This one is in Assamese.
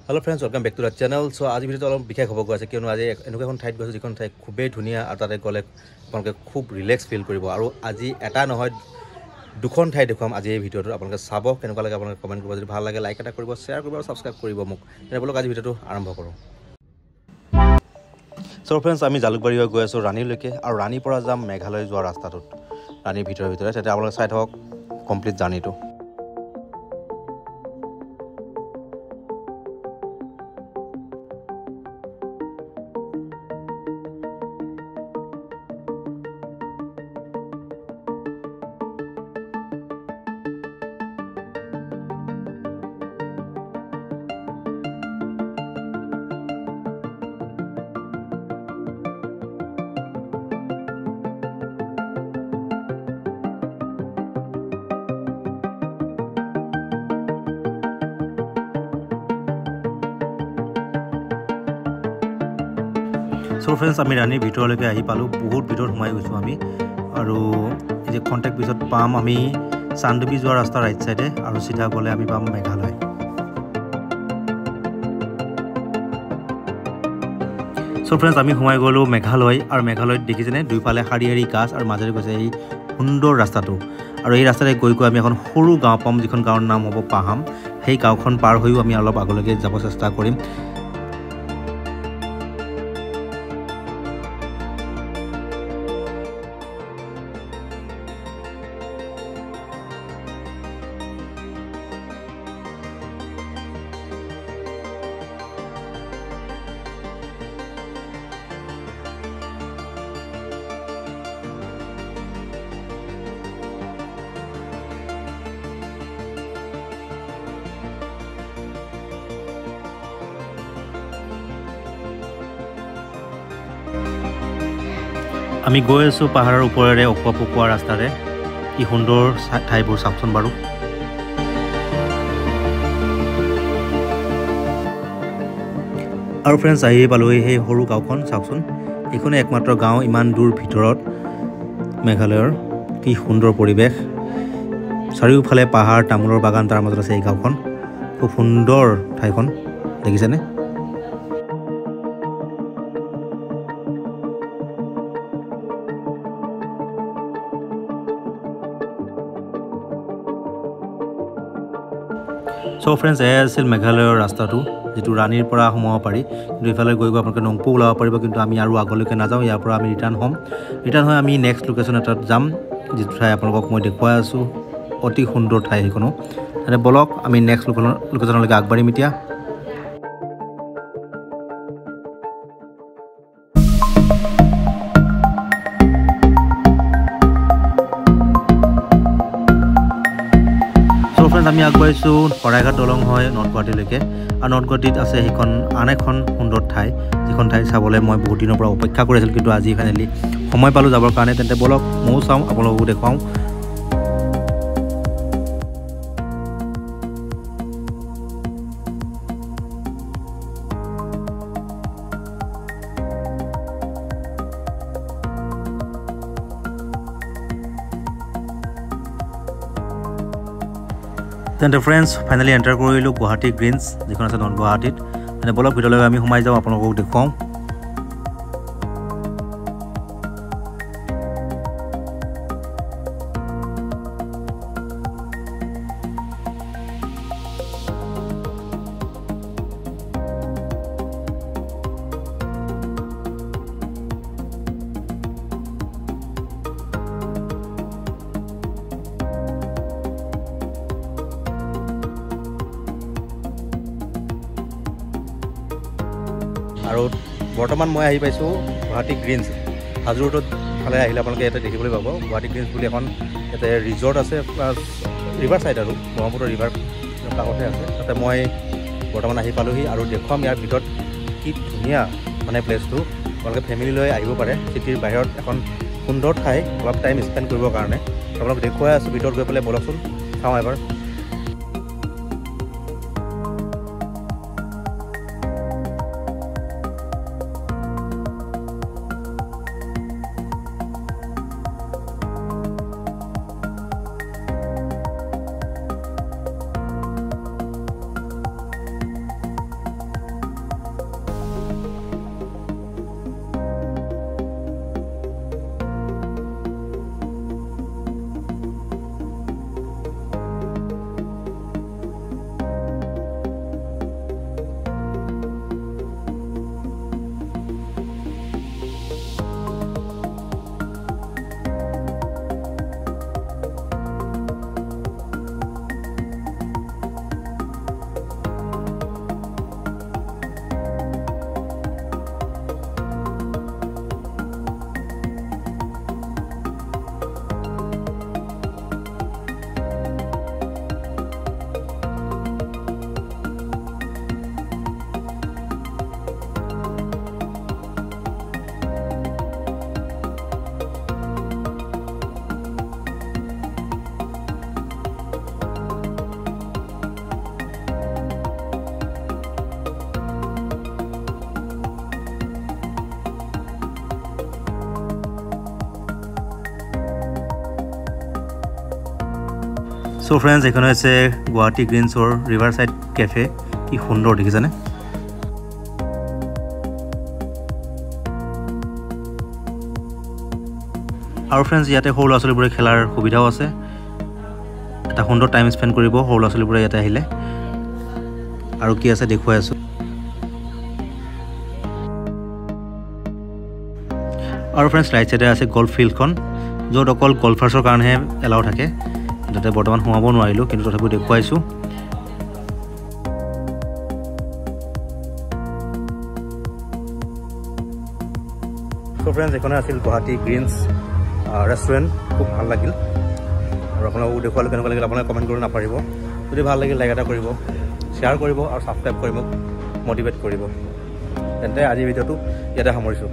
Hello friends, welcome back to the channel. So আজি ভিডিওটো অলপ বিশেষ হ'ব গৈছে কিয়নো আজি এনেকুৱা এখন ঠাইত গৈছো যিখন ঠাই খুবেই ধুনীয়া আৰু তাতে গ'লে আপোনালোকে খুব ৰিলেক্স ফিল কৰিব আৰু আজি এটা নহয় দুখন ঠাই দেখুৱাম আজি এই ভিডিওটো আপোনালোকে চাব কেনেকুৱা লাগে আপোনালোকে কমেন্ট কৰিব যদি ভাল লাগে লাইক এটা কৰিব শ্বেয়াৰ কৰিব আৰু সাবস্ক্ৰাইব কৰিব মোক তেনে বলক আজি ভিডিওটো আৰম্ভ কৰোঁ So friends আমি জালুকবাৰী হৈ গৈ আছো ৰাণীলৈকে আৰু ৰাণীৰ পৰা যাম মেঘালয় যোৱা ৰাস্তাটোত ৰাণীৰ ভিতৰে তেতিয়া আপোনালোকে চাই থাকক কমপ্লিট জাৰ্নিটো So friends আমি ৰাণীৰ ভিতৰলৈকে আহি পালো বহুত ভিতৰত সোমাই গৈছো আমি আৰু এই যে কন্টাক্ট পিছত পাম আমি চান্দবি যোৱা ৰাস্তা ৰাইট সাইডে আৰু সিধা গলে আমি পাম মেঘালয় So friends আমি সোমাই গলো মেঘালয় আৰু মেঘালয়ত দেখিছেনে দুইফালে হাৰিহাৰি গাছ আৰু মাজেৰে গৈছে এই সুন্দৰ ৰাস্তাটো আৰু এই ৰাস্তাৰে গৈ আমি এখন সৰু গাঁও পাম যিখন গাঁৱৰ নাম হ'ব পাহাম সেই গাঁওখন পাৰ হৈও আমি অলপ আগলৈকে যাব চেষ্টা কৰিম আমি গৈ আছো পাহাৰৰ ওপৰেৰে অকোৱা ৰাস্তাৰে কি সুন্দৰ ঠাইবোৰ চাওকচোন বাৰু আৰু ফ্ৰেণ্ডছ আহি পালো এই সৰু গাঁওখন চাওকচোন এইখনে একমাত্ৰ গাঁও ইমান দূৰ ভিতৰত মেঘালয়ৰ কি সুন্দৰ পৰিৱেশ চাৰিওফালে পাহাৰ তামোলৰ বাগান তাৰ মাজত আছে এই গাঁওখন খুব সুন্দৰ ঠাইখন দেখিছেনে So friends আছিল মেঘালয়ৰ ৰাস্তাটো যেটো ৰাণীৰ পৰা সোমাব পাৰি কিন্তু ইফালে গৈ আপোনালোকে নংপু ওলাব পাৰিব কিন্তু আমি আৰু আগলৈকে নাযাওঁ ইয়াৰ পৰা আমি ৰিটাৰ্ণ হৈ আমি নেক্সট লোকেশ্যন এটাত যাম যেটো ঠাই আপোনালোকক মই দেখুৱাই আছো অতি সুন্দৰ ঠাই হেকনো মানে বলক আমি নেক্সট লোকেশ্যনলৈকে আগবাঢ়িম এতিয়া আমি আগবাইছো শৰাইঘাট দলং হয় নৰ্থ গুৱাহাটীলৈকে আৰু নৰ্থ গুৱাহাটীত আছে সেইখন আন এখন সুন্দৰ ঠাই যিখন ঠাই চাবলৈ মই বহুত দিনৰ পৰা অপেক্ষা কৰিছিল কিন্তু আজি ফাইনেলি সময় পালো যাবৰ কাৰণে তেন্তে বলক ময়ো চাওঁ আপোনালোককো দেখুৱাওঁ তেন্তে ফ্ৰেণ্ডছ ফাইনেলি এণ্টাৰ কৰিলোঁ গুৱাহাটী গ্ৰীণছ যিখন আছে নৰ্থ গুৱাহাটীত মানে বলক ভিতৰলৈ আমি সোমাই যাওঁ আপোনালোকক দেখুৱাওঁ আৰু বৰ্তমান মই আহি পাইছো গুৱাহাটী গ্ৰীণছ হাজো ৰোডত ফালে আহিলে আপোনালোকে এটা দেখিবলৈ পাব গুৱাহাটী গ্ৰীণছ বুলি এখন এটা ৰিজৰ্ট আছে প্লাছ ৰিভাৰ সাইড আৰু ব্ৰহ্মপুত্ৰ ৰিভাৰ কাষতে আছে তাতে মই বৰ্তমান আহি পালোহি আৰু দেখুৱাম ইয়াৰ ভিতৰত কি ধুনীয়া মানে প্লেচটো আপোনালোকে ফেমিলি লৈ আহিব পাৰে চিটিৰ বাহিৰত এখন সুন্দৰ ঠাই অলপ টাইম স্পেণ্ড কৰিবৰ কাৰণে আপোনালোক দেখুৱাই আছো ভিতৰত গৈ পেলাই বলকচোন চাওঁ এবাৰ সো ফ্ৰেণ্ডছ এখানে আছে গুৱাহাটী গ্ৰীণছৰ ৰিভাৰ সাইড কেফে কি সুন্দৰ দেখিছানে আৰু ফ্ৰেণ্ডছ ইয়াতে সৰু ল'ৰা ছোৱালীবোৰে খেলাৰ সুবিধাও আছে এটা সুন্দৰ টাইম স্পেন্ড কৰিব সৰু ল'ৰা ছোৱালীবোৰে ইয়াতে আহিলে আৰু কি আছে দেখুৱাই আছো আৰু ফ্ৰেণ্ডছ ৰাইট সাইডে আছে গল্ফ ফিল্ডখন য'ত অকল গল্ফাৰ্ছৰ কাৰণেহে এলাউ থাকে তাতে বৰ্তমান সোমাব নোৱাৰিলোঁ কিন্তু তথাপিও দেখুৱাইছো সো ফ্ৰেণ্ডছ এখানে আছিল গুৱাহাটী গ্ৰীণছ ৰেষ্টুৰেণ্ট খুব ভাল লাগিল আৰু আপোনালোকক দেখুৱালোঁ কেনেকুৱা লাগিল আপোনালোকে কমেণ্ট কৰিব নাপাৰিব যদি ভাল লাগিল লাইক এটা কৰিব শ্বেয়াৰ কৰিব আৰু ছাবস্ক্ৰাইব কৰি মোক মটিভেট কৰিব তেন্তে আজিৰ ভিডিঅ'টো ইয়াতে সামৰিছোঁ